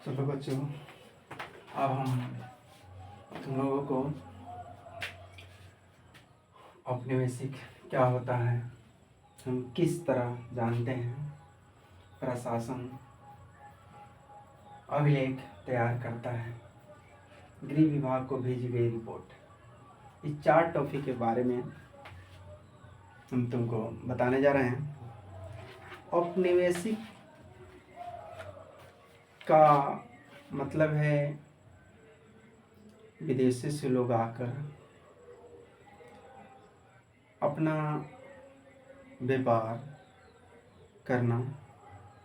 चलो बच्चों, अब हम तुम लोगों को औपनिवेशिक क्या होता है, हम किस तरह जानते हैं, प्रशासन अभिलेख तैयार करता है, गृह विभाग को भेजी गई रिपोर्ट, इस 4 टॉपिक के बारे में हम तुमको बताने जा रहे हैं। औपनिवेशिक का मतलब है विदेशी से लोग आकर अपना व्यापार करना,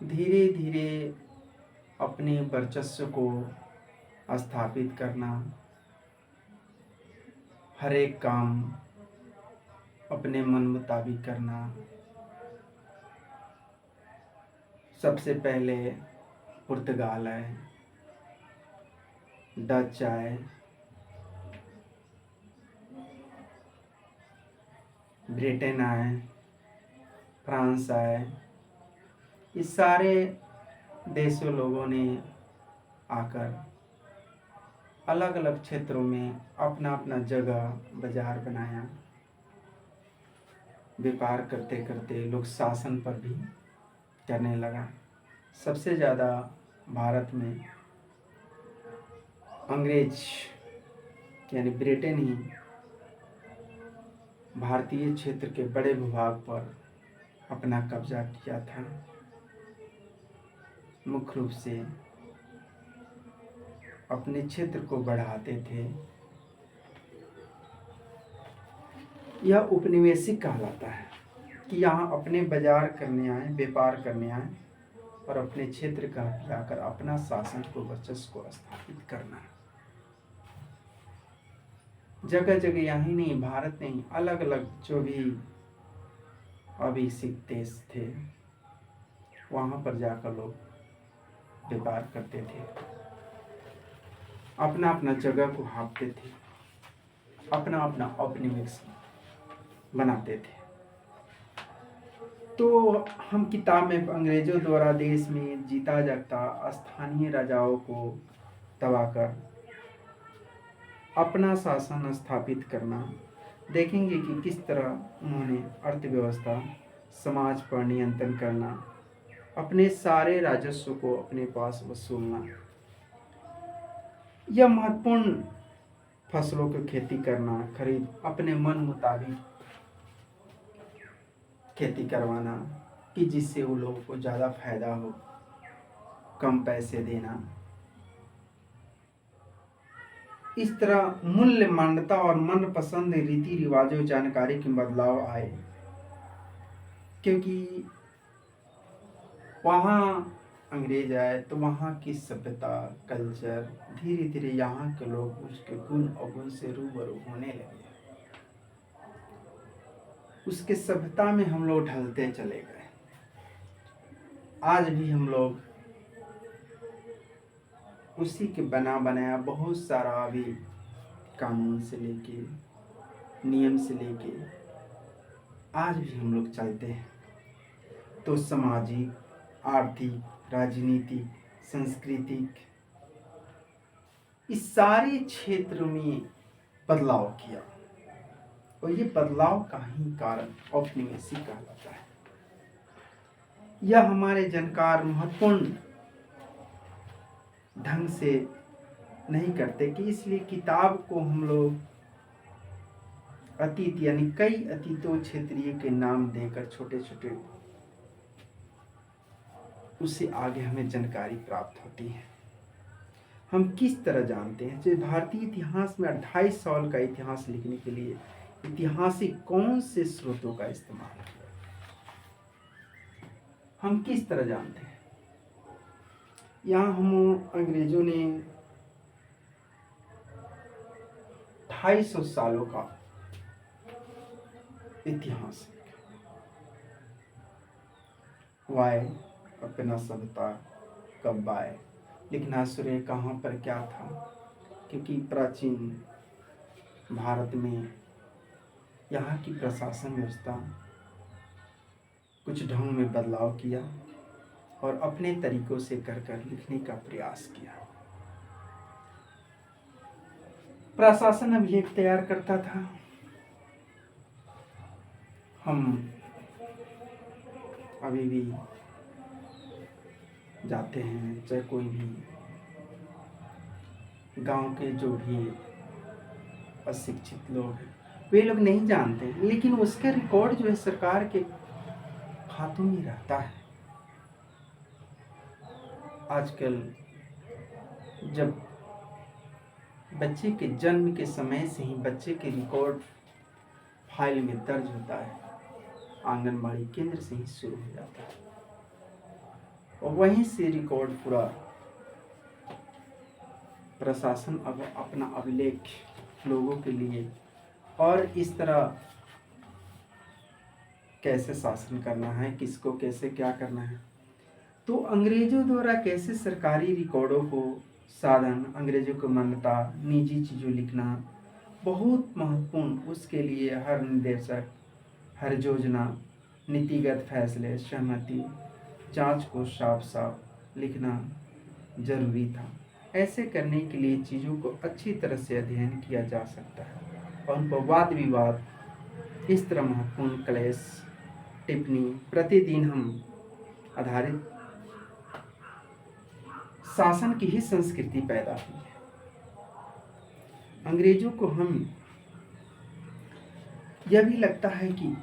धीरे धीरे अपने वर्चस्व को स्थापित करना, हर एक काम अपने मन मुताबिक करना। सबसे पहले पुर्तगाल आए, डच आए, ब्रिटेन आए, फ्रांस आए, इस सारे देशों लोगों ने आकर अलग अलग क्षेत्रों में अपना अपना जगह बाजार बनाया। व्यापार करते करते लोग शासन पर भी करने लगा। सबसे ज़्यादा भारत में अंग्रेज यानी ब्रिटेन ही भारतीय क्षेत्र के बड़े भूभाग पर अपना कब्जा किया था। मुख्य रूप से अपने क्षेत्र को बढ़ाते थे। यह उपनिवेशिक कहलाता है कि यहाँ अपने बाजार करने आए, व्यापार करने आए और अपने क्षेत्र का जाकर अपना शासन को वर्चस्व को स्थापित करना। जगह जगह यही नहीं, भारत नहीं, अलग अलग जो भी अविकसित देश थे वहाँ पर जाकर लोग व्यापार करते थे, अपना अपना जगह को हाँकते थे, अपना अपना औपनिवेशिक बनाते थे। तो हम किताब में अंग्रेजों द्वारा देश में जीता जागता स्थानीय राजाओं को दबाकर अपना शासन स्थापित करना देखेंगे कि किस तरह उन्होंने अर्थव्यवस्था, समाज पर नियंत्रण करना, अपने सारे राजस्व को अपने पास वसूलना, यह महत्वपूर्ण फसलों की खेती करना, खरीद अपने मन मुताबिक खेती करवाना कि जिससे उन लोगों को ज़्यादा फायदा हो, कम पैसे देना। इस तरह मूल्य, मान्यता और मनपसंद रीति रिवाजों, जानकारी के बदलाव आए, क्योंकि वहाँ अंग्रेज आए तो वहाँ की सभ्यता, कल्चर, धीरे धीरे यहाँ के लोग उसके गुण अवगुण से रूबरू होने लगे। उसके सभ्यता में हम लोग ढलते चले गए। आज भी हम लोग उसी के बना बनाया बहुत सारा अभी कानून से लेके, नियम से लेके आज भी हम लोग चलते हैं। तो सामाजिक, आर्थिक, राजनीतिक, सांस्कृतिक, इस सारे क्षेत्र में बदलाव किया और ये बदलाव का ही कारण औपनिवेशिक कहलाता है। यह हमारे जानकार महत्वपूर्ण ढंग से नहीं करते कि इसलिए किताब को हम लोग अतीत यानी कई अतीतों क्षेत्रीय के नाम देकर छोटे छोटे उससे आगे हमें जानकारी प्राप्त होती है। हम किस तरह जानते हैं? जो भारतीय इतिहास में 28 साल का इतिहास लिखने के लिए ऐतिहासिक कौन से स्रोतों का इस्तेमाल किया, हम किस तरह जानते हैं? यहाँ हम अंग्रेजों ने 250 सालों का इतिहास वाय अपना सभ्यता कब आए, लिखना शुरू कहाँ पर क्या था, क्योंकि प्राचीन भारत में यहाँ की प्रशासन व्यवस्था कुछ ढंग में बदलाव किया और अपने तरीकों से कर कर लिखने का प्रयास किया। प्रशासन अभिलेख तैयार करता था। हम अभी भी जाते हैं, चाहे कोई भी गांव के जो भी अशिक्षित लोग हैं, वे लोग नहीं जानते, लेकिन उसका रिकॉर्ड जो है सरकार के हाथों में रहता है। आजकल जब बच्चे के जन्म के समय से ही बच्चे के रिकॉर्ड फाइल में दर्ज होता है, आंगनबाड़ी केंद्र से ही शुरू हो जाता है और वहीं से रिकॉर्ड पूरा प्रशासन अब अपना अभिलेख लोगों के लिए और इस तरह कैसे शासन करना है, किसको कैसे क्या करना है, तो अंग्रेजों द्वारा कैसे सरकारी रिकॉर्डों को साधन, अंग्रेजों को मान्यता, निजी चीज़ों लिखना बहुत महत्वपूर्ण, उसके लिए हर निर्देशक, हर योजना, नीतिगत फैसले, सहमति, जांच को साफ साफ लिखना जरूरी था। ऐसे करने के लिए चीज़ों को अच्छी तरह से अध्ययन किया जा सकता है और उन पर वाद विवाद, इस तरह महत्वपूर्ण क्लेश, टिप्पणी प्रतिदिन हम आधारित शासन की ही संस्कृति पैदा हुई है। अंग्रेजों को हम यह भी लगता है कि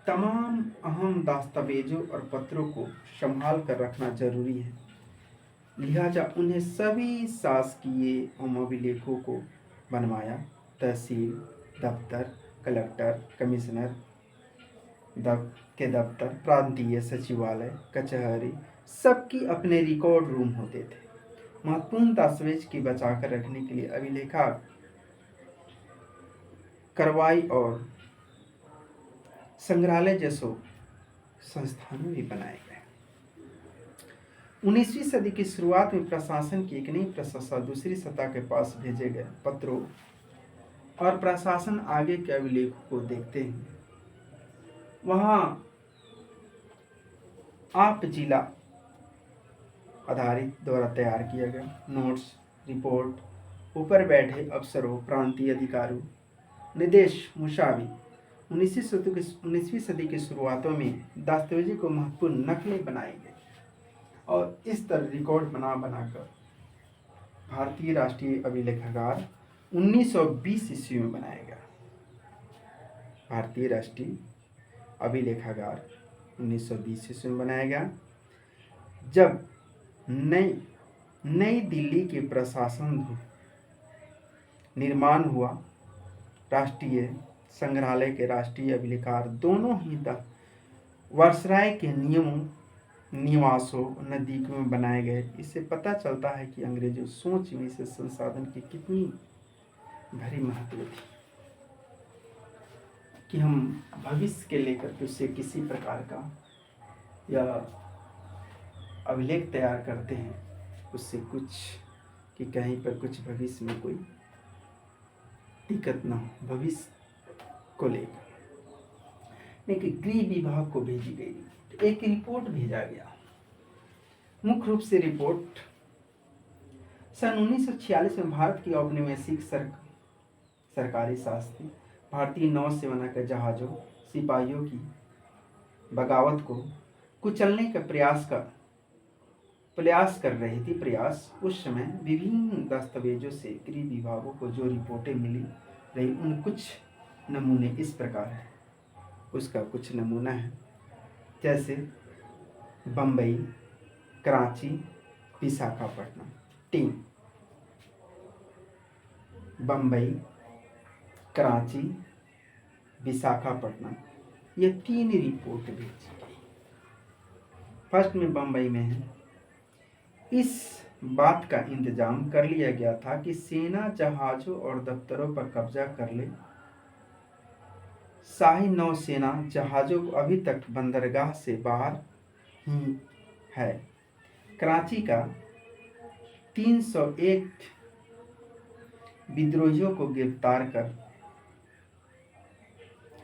तमाम अहम दस्तावेजों और पत्रों को संभाल कर रखना जरूरी है, लिहाजा उन्हें सभी शासकीय अभिलेखों को बनवाया। तहसील, दफ्तर, कलेक्टर, कमिश्नर के दफ्तर, प्रांतीय सचिवालय, कचहरी, सबकी अपने रिकॉर्ड रूम होते थे। महत्वपूर्ण दस्तावेज की बचाकर रखने के लिए अभिलेखागार, करवाई और संग्रहालय जैसो संस्थानों भी बनाए गए। 19वीं सदी की शुरुआत में प्रशासन की एक नई प्रशासक दूसरी सत्ता के पास भेजे गए पत्रों और प्रशासन आगे के अभिलेखों को देखते हैं। वहाँ आप जिला आधारित द्वारा तैयार किया गया नोट्स, रिपोर्ट, ऊपर बैठे अफसरों, प्रांतीय अधिकारियों, निर्देश मुशावी 19वीं सदी की शुरुआतों में दस्तावेजों को महत्वपूर्ण नकलें बनाई गई और इस तरह रिकॉर्ड बना बनाकर भारतीय राष्ट्रीय अभिलेखागार 1920 ईस्वी में बनाया गया। भारतीय राष्ट्रीय अभिलेखागार 1920 ईस्वी में बनाया गया, जब नई दिल्ली के प्रशासन निर्माण हुआ। राष्ट्रीय संग्रहालय के राष्ट्रीय अभिलेखागार दोनों ही वायसराय के निवासों नज़दीक में बनाए गए। इससे पता चलता है कि अंग्रेजों सोच में से संसाधन की कितनी भरी महत्व थी कि हम भविष्य के लेकर के उससे किसी प्रकार का या अभिलेख तैयार करते हैं, उससे कुछ कि कहीं पर कुछ भविष्य में कोई दिक्कत ना हो भविष्य को लेकर। लेकिन गृह विभाग को भेजी गई एक रिपोर्ट भेजा गया। मुख्य रूप से रिपोर्ट सन 1946 में भारत की औपनिवेशिक सरकारी शास्त्री भारतीय नौसेना के जहाजों, सिपाहियों की बगावत को कुचलने का प्रयास कर रही थी। उस समय विभिन्न दस्तावेजों से गृह विभागों को जो रिपोर्टें मिली रही, उन कुछ नमूने इस प्रकार है। उसका कुछ नमूना है, जैसे बम्बई, कराची, विशाखापट्टनम, टीम बम्बई, कराची, विशाखापट्टनम, ये 3 रिपोर्ट भेजी गई। फर्स्ट में बम्बई में है। इस बात का इंतजाम कर लिया गया था कि सेना जहाजों और दफ्तरों पर कब्जा कर ले। शाही नौसेना जहाजों को अभी तक बंदरगाह से बाहर ही है। कराची का 301 विद्रोहियों को गिरफ्तार कर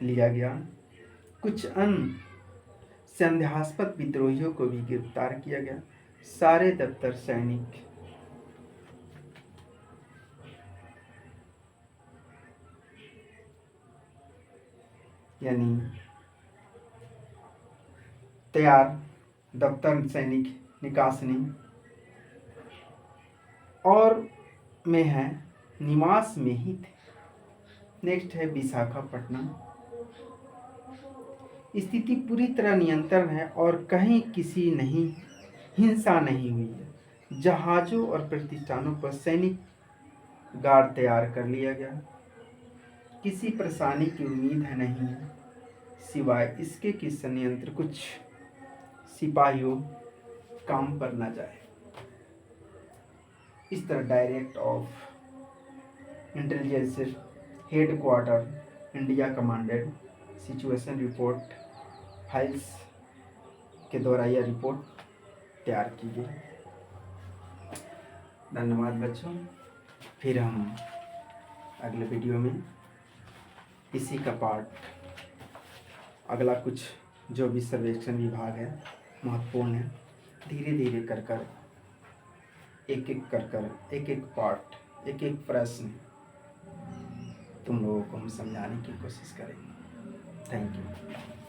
लिया गया। कुछ अन्य संदेहास्पद विद्रोहियों को भी गिरफ्तार किया गया। सारे दफ्तर सैनिक यानी तैयार, दफ्तर सैनिक निकासनी और में है, निवास में ही थे। नेक्स्ट है विशाखापट्टनम। स्थिति पूरी तरह नियंत्रण है और कहीं किसी नहीं हिंसा नहीं हुई है। जहाज़ों और प्रतिष्ठानों पर सैनिक गार्ड तैयार कर लिया गया। किसी परेशानी की उम्मीद है नहीं है, सिवाय इसके कि संयंत्र कुछ सिपाहियों काम पर न जाए। इस तरह direct of intelligence headquarter India commanded situation report files के द्वारा यह रिपोर्ट तैयार की गई। धन्यवाद बच्चों। फिर हम अगले वीडियो में इसी का पार्ट अगला कुछ जो भी सर्वेक्षण विभाग है महत्वपूर्ण है, धीरे धीरे कर एक एक पार्ट एक प्रश्न तुम लोगों को हम समझाने की कोशिश करेंगे। Thank you.